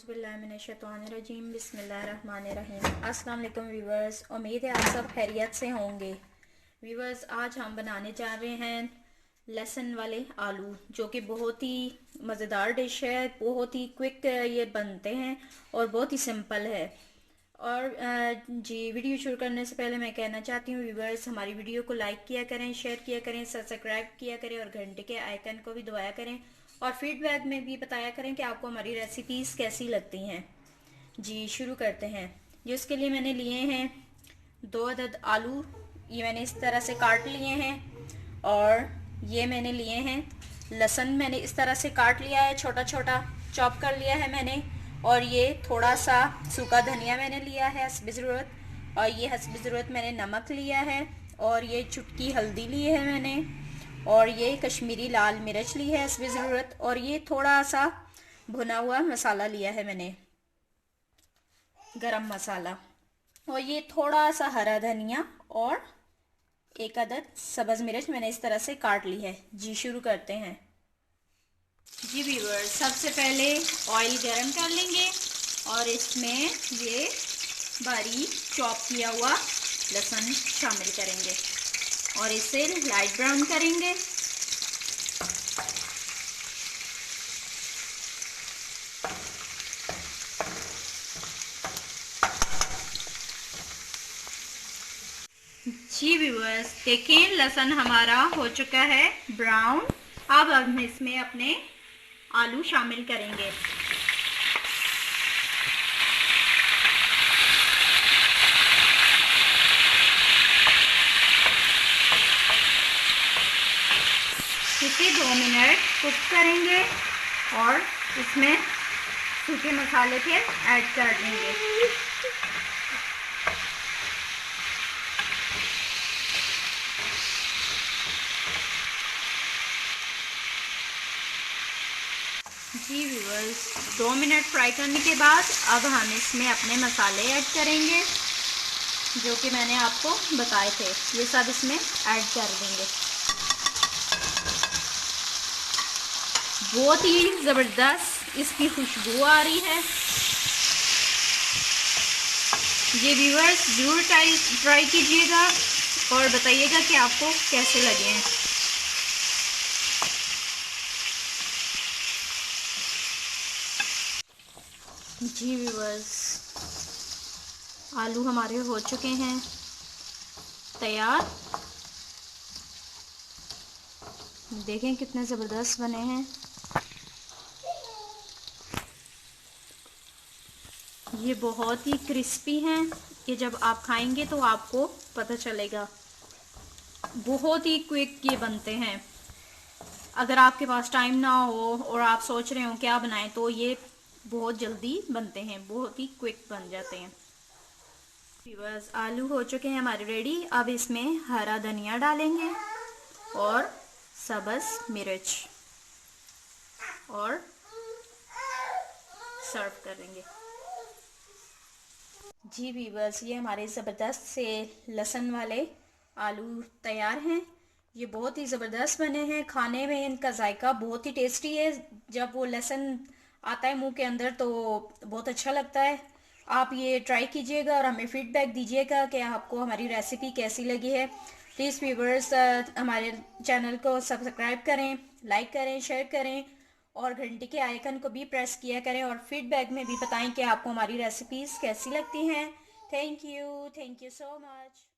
औज़ुबिल्लाहिमिनश्शैतानिर्रजीम बिस्मिल्लाहिर्रहमानिर्रहीम। अस्सलाम वालेकुम व्यूवर्स, उम्मीद है आप सब खैरियत से होंगे। व्यूवर्स, आज हम बनाने जा रहे हैं लहसुन वाले आलू, जो कि बहुत ही मज़ेदार डिश है। बहुत ही क्विक ये बनते हैं और बहुत ही सिंपल है। और जी, वीडियो शुरू करने से पहले मैं कहना चाहती हूँ व्यूवर्स, हमारी वीडियो को लाइक किया करें, शेयर किया करें, सब्सक्राइब किया करें और घंटे के आइकन को भी दबाया करें और फीडबैक में भी बताया करें कि आपको हमारी रेसिपीज़ कैसी लगती हैं। जी, शुरू करते हैं। जिसके लिए मैंने लिए हैं 2 अदद आलू, ये मैंने इस तरह से काट लिए हैं। और ये मैंने लिए हैं लहसुन, मैंने इस तरह से काट लिया है, छोटा छोटा चॉप कर लिया है मैंने। और ये थोड़ा सा सूखा धनिया मैंने लिया है हस्बे ज़रूरत, और ये हस्बे ज़रूरत मैंने नमक लिया है, और ये चुटकी हल्दी ली है मैंने, और ये कश्मीरी लाल मिर्च ली है हस्बे ज़रूरत, और ये थोड़ा सा भुना हुआ मसाला लिया है मैंने, गरम मसाला, और ये थोड़ा सा हरा धनिया और 1 अदद सब्ज़ मिर्च मैंने इस तरह से काट ली है। जी, शुरू करते हैं। जी व्यूअर्स, सबसे पहले ऑयल गरम कर लेंगे और इसमें ये बारीक चॉप किया हुआ लहसुन शामिल करेंगे और इसे लाइट ब्राउन करेंगे। जी व्यूअर्स, देखें लहसुन हमारा हो चुका है ब्राउन। अब हम इसमें अपने आलू शामिल करेंगे। इसे 2 मिनट कुक करेंगे और इसमें सूखे मसाले फिर ऐड कर देंगे। जी व्यूअर्स, 2 मिनट फ्राई करने के बाद अब हम इसमें अपने मसाले ऐड करेंगे, जो कि मैंने आपको बताए थे। ये सब इसमें ऐड कर देंगे। बहुत ही ज़बरदस्त इसकी खुशबू आ रही है। ये व्यूअर्स ज़रूर ट्राई कीजिएगा और बताइएगा कि आपको कैसे लगे हैं। जी व्यूअर्स, आलू हमारे हो चुके हैं तैयार। देखें कितने ज़बरदस्त बने हैं। ये बहुत ही क्रिस्पी हैं। ये जब आप खाएंगे तो आपको पता चलेगा। बहुत ही क्विक ये बनते हैं। अगर आपके पास टाइम ना हो और आप सोच रहे हो क्या बनाएं, तो ये बहुत जल्दी बनते हैं, बहुत ही क्विक बन जाते हैं। बस आलू हो चुके हैं हमारे रेडी। अब इसमें हरा धनिया डालेंगे और सब्ज़ मिर्च और सर्व करेंगे। जी वीवर्स, ये हमारे ज़बरदस्त से लहसुन वाले आलू तैयार हैं। ये बहुत ही ज़बरदस्त बने हैं। खाने में इनका जायका बहुत ही टेस्टी है। जब वो लहसुन आता है मुंह के अंदर तो बहुत अच्छा लगता है। आप ये ट्राई कीजिएगा और हमें फीडबैक दीजिएगा कि आपको हमारी रेसिपी कैसी लगी है। प्लीज़ व्यूवर्स, हमारे चैनल को सब्सक्राइब करें, लाइक करें, शेयर करें और घंटी के आइकन को भी प्रेस किया करें और फीडबैक में भी बताएं कि आपको हमारी रेसिपीज़ कैसी लगती हैं। Thank you so much.